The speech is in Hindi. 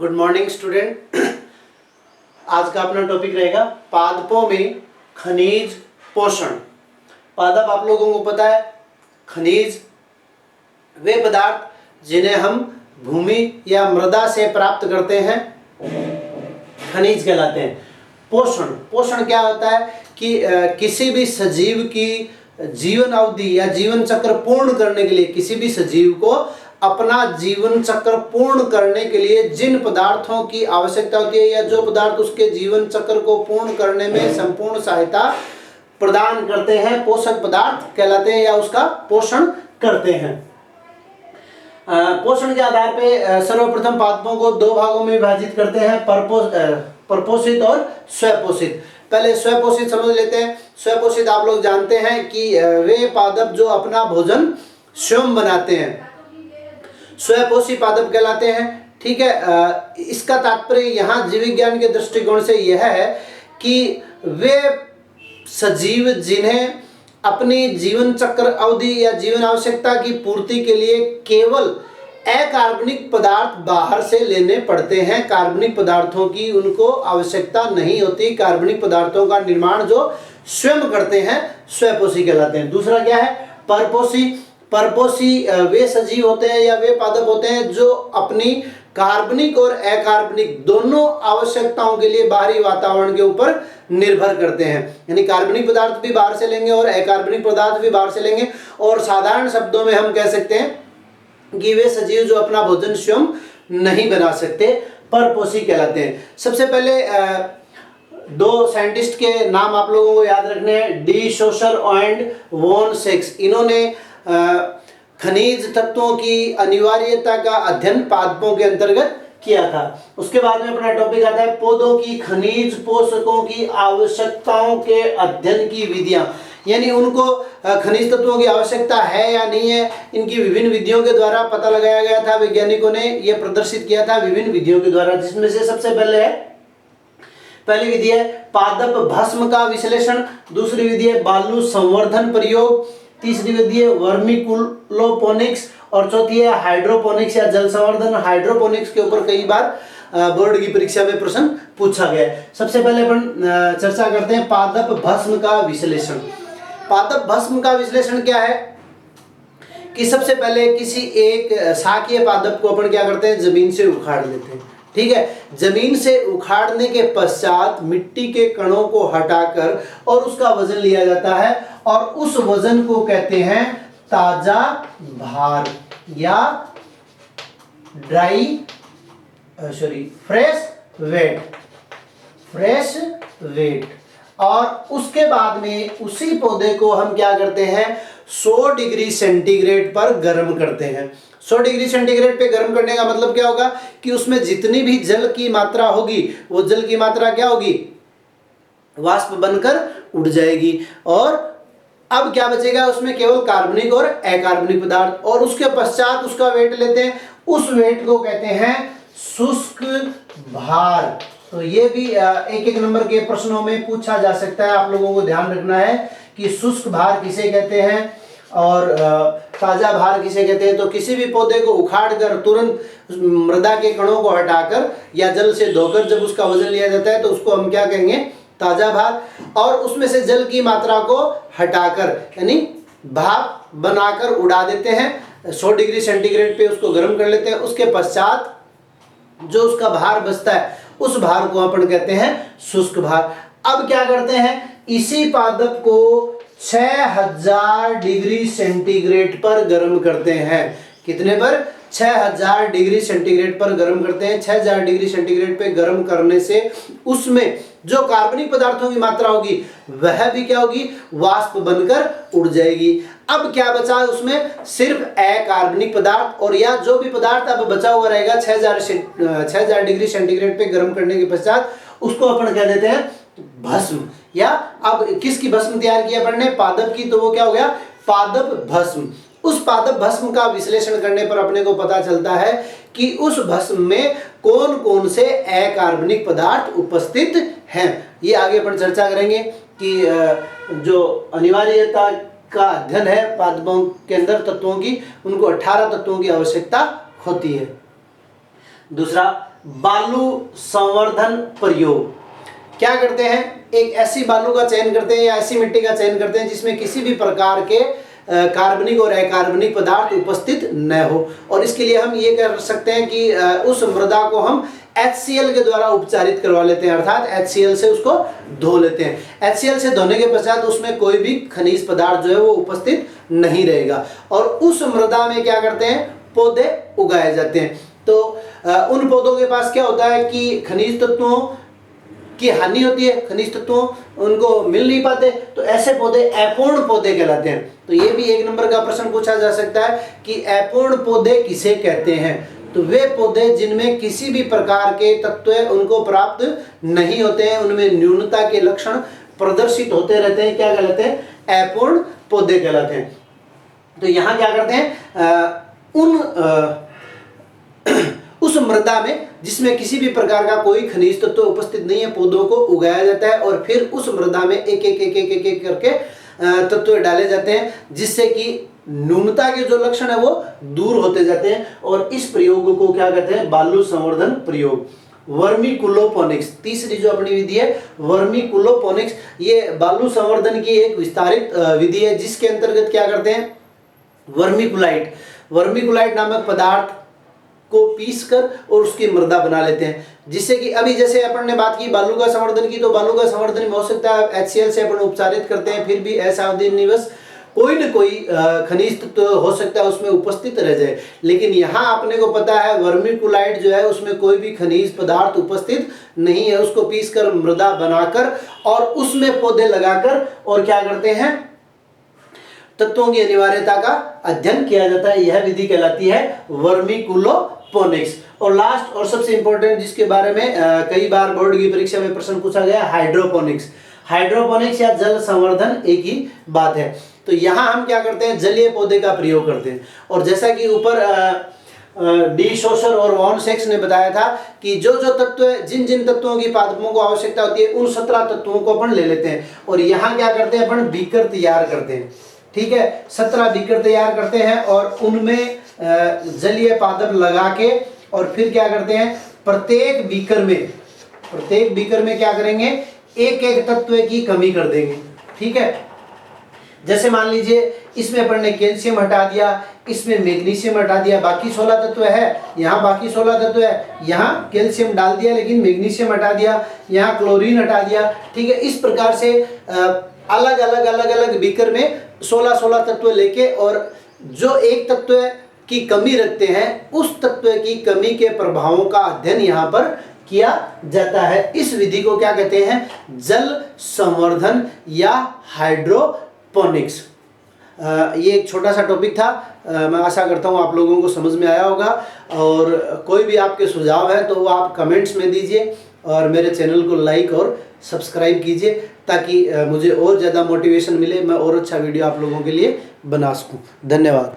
Good morning student. आज का अपना टॉपिक रहेगा पादपों में खनिज पोषण। पादप आप लोगों को पता है, खनिज वे पदार्थ जिन्हें हम भूमि या मृदा से प्राप्त करते हैं खनिज कहलाते हैं। पोषण क्या होता है कि किसी भी सजीव की जीवन अवधि या जीवन चक्र पूर्ण करने के लिए, किसी भी सजीव को अपना जीवन चक्र पूर्ण करने के लिए जिन पदार्थों की आवश्यकता होती है या जो पदार्थ उसके जीवन चक्र को पूर्ण करने में संपूर्ण सहायता प्रदान करते हैं, पोषक पदार्थ कहलाते हैं या उसका पोषण करते हैं। पोषण के आधार पे सर्वप्रथम पादपों को दो भागों में विभाजित करते हैं, परपोषित और स्वपोषित। पहले स्वपोषित समझ लेते हैं। स्वपोषित आप लोग जानते हैं कि वे पादप जो अपना भोजन स्वयं बनाते हैं, स्वपोषी पादप कहलाते हैं। ठीक है, इसका तात्पर्य यहाँ जीव विज्ञान के दृष्टिकोण से यह है कि वे सजीव जिन्हें अपनी जीवन चक्र अवधि या जीवन आवश्यकता की पूर्ति के लिए केवल अकार्बनिक पदार्थ बाहर से लेने पड़ते हैं, कार्बनिक पदार्थों की उनको आवश्यकता नहीं होती। कार्बनिक पदार्थों का निर्माण जो स्वयं करते हैं स्वपोषी कहलाते हैं। दूसरा क्या है? परपोषी वे सजीव होते हैं या वे पादप होते हैं जो अपनी कार्बनिक और अकार्बनिक दोनों आवश्यकताओं के लिए बाहरी वातावरण के ऊपर निर्भर करते हैं। यानी कार्बनिक पदार्थ भी बाहर से लेंगे और अकार्बनिक पदार्थ भी बाहर से लेंगे। और साधारण शब्दों में हम कह सकते हैं कि वे सजीव जो अपना भोजन स्वयं नहीं बना सकते, परपोषी कहलाते हैं। सबसे पहले दो साइंटिस्ट के नाम आप लोगों को याद रखने हैं, डी शोसर एंड वॉन सेक्स। इन्होंने खनिज तत्वों की अनिवार्यता का अध्ययन पादपों के अंतर्गत किया था। उसके बाद में अपना टॉपिक आता है पौधों की खनिज पोषकों की आवश्यकताओं के अध्ययन की विधियां। यानी उनको खनिज तत्वों की आवश्यकता है या नहीं है, इनकी विभिन्न विधियों के द्वारा पता लगाया गया था। वैज्ञानिकों ने यह प्रदर्शित किया था विभिन्न विधियों के द्वारा, जिसमें से सबसे पहली विधि है पादप भस्म का विश्लेषण, दूसरी विधि है बालू संवर्धन प्रयोग, तीसरी विधि है वर्मिकुलोपोनिक्स और चौथी है हाइड्रोपोनिक्स या जल संवर्धन। हाइड्रोपोनिक्स के ऊपर कई बार बोर्ड की परीक्षा में प्रश्न पूछा गया है। सबसे पहले अपन चर्चा करते हैं पादप भस्म का विश्लेषण। पादप भस्म का विश्लेषण क्या है कि सबसे पहले किसी एक शाकीय पादप को अपन क्या करते हैं, जमीन से उखाड़ लेते हैं। ठीक है, जमीन से उखाड़ने के पश्चात मिट्टी के कणों को हटाकर और उसका वजन लिया जाता है और उस वजन को कहते हैं ताजा भार या फ्रेश वेट। और उसके बाद में उसी पौधे को हम क्या करते हैं, 100 डिग्री सेंटीग्रेड पर गर्म करते हैं। 100 डिग्री सेंटीग्रेड पे गर्म करने का मतलब क्या होगा कि उसमें जितनी भी जल की मात्रा होगी वो जल की मात्रा क्या होगी, वाष्प बनकर उड़ जाएगी और अब क्या बचेगा उसमें, केवल कार्बनिक और अकार्बनिक पदार्थ। और उसके पश्चात उसका वेट लेते हैं, उस वेट को कहते हैं शुष्क भार। तो ये भी एक एक नंबर के प्रश्नों में पूछा जा सकता है। आप लोगों को ध्यान रखना है कि शुष्क भार किसे कहते हैं और ताजा भार किसे कहते हैं। तो किसी भी पौधे को उखाड़कर तुरंत मृदा के कणों को हटाकर या जल से धोकर जब उसका वजन लिया जाता है तो उसको हम क्या कहेंगे, ताजा भार। और उसमें से जल की मात्रा को हटाकर यानी भाप बनाकर उड़ा देते हैं, 100 डिग्री सेंटीग्रेड पे उसको गर्म कर लेते हैं। उसके पश्चात जो उसका भार बचता है उस भार को अपन कहते हैं शुष्क भार। अब क्या करते हैं, इसी पादप को 6000 डिग्री सेंटीग्रेड पर गर्म करते हैं। कितने पर? 6000 डिग्री सेंटीग्रेड पर गर्म करते हैं। 6000 डिग्री सेंटीग्रेड पे गर्म करने से उसमें जो कार्बनिक पदार्थों की मात्रा होगी वह भी क्या होगी, वाष्प बनकर उड़ जाएगी। अब क्या बचा है उसमें, सिर्फ अकार्बनिक पदार्थ। और या जो भी पदार्थ अब बचा हुआ रहेगा 6000 डिग्री सेंटीग्रेड पे गर्म करने के पश्चात उसको अपन कह देते हैं भस्म। या अब किसकी भस्म तैयार किया अपन ने, पादप की, तो वो क्या हो गया, पादप भस्म। उस पादप भस्म का विश्लेषण करने पर अपने को पता चलता है कि उस भस्म में कौन कौन से अकार्बनिक पदार्थ उपस्थित हैं। ये आगे अपन चर्चा करेंगे कि जो अनिवार्यता का अध्ययन है पादपों के अंदर तत्वों की, उनको 18 तत्वों की आवश्यकता होती है। दूसरा बालू संवर्धन प्रयोग। क्या करते हैं, एक ऐसी बालू का चयन करते हैं या ऐसी मिट्टी का चयन करते हैं जिसमें किसी भी प्रकार के कार्बनिक और अकार्बनिक पदार्थ उपस्थित न हो, और इसके लिए हम ये कर सकते हैं कि उस मृदा को हम HCl के द्वारा उपचारित करवा लेते हैं, अर्थात HCl से उसको धो लेते हैं। HCl से धोने के पश्चात उसमें कोई भी खनिज पदार्थ जो है वो उपस्थित नहीं रहेगा, और उस मृदा में क्या करते हैं, पौधे उगाए जाते हैं। तो उन पौधों के पास क्या होता है कि खनिज तत्वों की हानि होती है, खनिज तत्वों उनको मिल नहीं पाते, तो ऐसे पौधे अपूर्ण पौधे कहलाते हैं। तो ये भी 1 नंबर का प्रश्न पूछा जा सकता है कि अपूर्ण पौधे किसे कहते हैं। तो वे पौधे जिनमें किसी भी प्रकार के तत्व उनको प्राप्त नहीं होते हैं, उनमें न्यूनता के लक्षण प्रदर्शित होते रहते हैं, क्या कहलाते हैं, अपूर्ण पौधे कहलाते हैं। तो यहाँ क्या करते हैं, उस मृदा में जिसमें किसी भी प्रकार का कोई खनिज तत्व उपस्थित नहीं है, पौधों को उगाया जाता है और फिर उस मृदा में एक एक करके तत्व डाले जाते हैं, जिससे कि न्यूनता के जो लक्षण है वो दूर होते जाते हैं, और इस प्रयोग को क्या कहते हैं, बालू संवर्धन प्रयोग। वर्मीकुलोपोनिक्स, तीसरी जो अपनी विधि है वर्मीकुलोपोनिक्स, ये बालू संवर्धन की एक विस्तारित विधि है, जिसके अंतर्गत क्या करते हैं, वर्मीकुलाइट नामक पदार्थ को पीसकर और उसकी मृदा बना लेते हैं, जिससे कि अभी जैसे अपन ने बात की बालू का संवर्धन की, तो बालू का संवर्धन में हो सकता है HCl से अपन उपचारित करते हैं, फिर भी असावधानीवश कोई न कोई खनिज तत्व हो सकता है उसमें उपस्थित रह जाए। लेकिन यहाँ आपने को पता है वर्मीकुलाइट जो है उसमें कोई भी खनिज पदार्थ उपस्थित नहीं है, उसको पीसकर मृदा बनाकर और उसमें पौधे लगाकर और क्या करते हैं, तत्वों की अनिवार्यता का अध्ययन किया जाता है। यह विधि कहलाती है वर्मीकुलोपोनिक्स। और लास्ट और सबसे इंपॉर्टेंट, जिसके बारे में कई बार बोर्ड की परीक्षा में प्रश्न पूछा गया, हाइड्रोपोनिक्स। हाइड्रोपोनिक्स या जल संवर्धन एक ही बात है। तो यहाँ हम क्या करते हैं, जलीय पौधे का प्रयोग करते हैं, और जैसा कि ऊपर डी शोशर और वॉन सेक्स ने बताया था कि जो जो तत्व, जिन जिन तत्वों की पादपों को आवश्यकता होती है, उन 17 तत्वों को अपन ले लेते हैं, और यहाँ क्या करते हैं, अपन बीकर तैयार करते हैं। ठीक है, 17 बीकर तैयार करते हैं और उनमें जलीय पादप लगा के, और फिर क्या करते हैं, प्रत्येक बीकर में क्या करेंगे, एक एक तत्व की कमी कर देंगे। ठीक है, जैसे मान लीजिए इसमें अपन ने कैल्शियम हटा दिया, इसमें मैग्नीशियम हटा दिया, बाकी 16 तत्व है, यहाँ बाकी 16 तत्व है, यहाँ कैल्शियम डाल दिया लेकिन मैग्नीशियम हटा दिया, यहाँ क्लोरीन हटा दिया। ठीक है, इस प्रकार से अलग अलग बीकर में 16 तत्व लेके, और जो एक तत्व की कमी रखते हैं उस तत्व की कमी के प्रभावों का अध्ययन यहाँ पर किया जाता है। इस विधि को क्या कहते हैं, जल संवर्धन या हाइड्रोपोनिक्स। ये एक छोटा सा टॉपिक था, मैं आशा करता हूँ आप लोगों को समझ में आया होगा, और कोई भी आपके सुझाव है तो वो आप कमेंट्स में दीजिए, और मेरे चैनल को लाइक और सब्सक्राइब कीजिए, ताकि मुझे और ज़्यादा मोटिवेशन मिले, मैं और अच्छा वीडियो आप लोगों के लिए बना सकूँ। धन्यवाद।